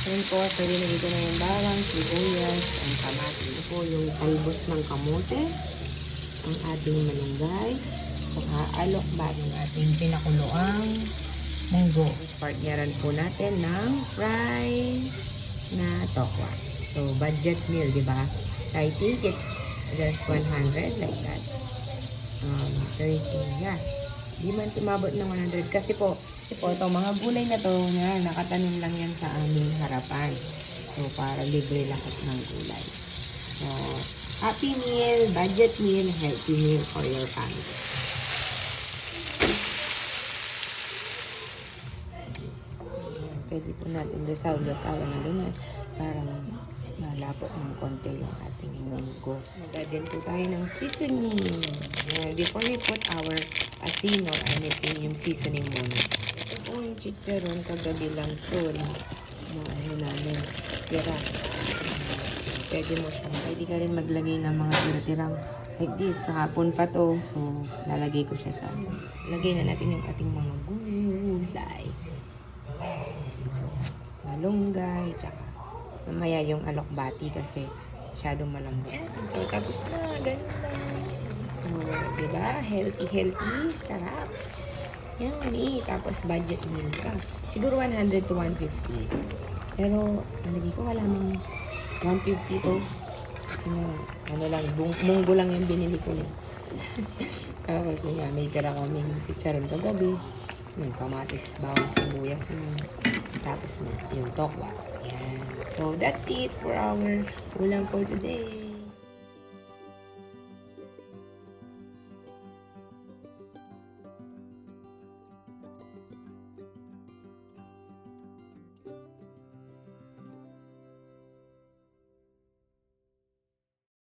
Yan po, pwede na dito na yung bawang, sibuyas, ang kamatis. Ito po yung talbos ng kamote, ang ating malunggay, saka alokbat ng ating pinakuloang munggo. Partneran po natin ng fry na tokwa. So, budget meal, di ba? So, I think it's just 100 like that. 30, yeah. Di man tumabot ng 100 kasi po itong mga gulay na to nga, nakatanim lang yan sa aming harapan. So, para libre lahat ng gulay. So, happy meal, budget meal, healthy meal for your family. Pwede po natin lusaw-lusawan na doon para malapot ng konti yung ating munggo. Magdadin po tayo ng seasoning. Before we put our asin or anything, yung seasoning muna. Ito po yung chicharon, kagabi lang to na ano namin, tira. Pwede ka rin maglagay ng mga tira-tirang like this. Sa hapon pa to, so lalagay ko siya sa lagay na natin yung ating mga gulay. So, malunggay, tsaka mamaya yung alokbati kasi masyadong malambot. So, tapos na, ganun lang. So, diba? Healthy, sarap. Yan, tapos budget meal ka. Siguro 100 to 150. Pero, nalagay ko, wala mang 150 to. Kasi ano lang, munggo lang yung binili ko niya. Kasi nga, may tira kaming chicharon kagabi. May kamatis, bawang sibuyas yun. Tapos yung tokwa. Yan. So, that's it for our ulam for today.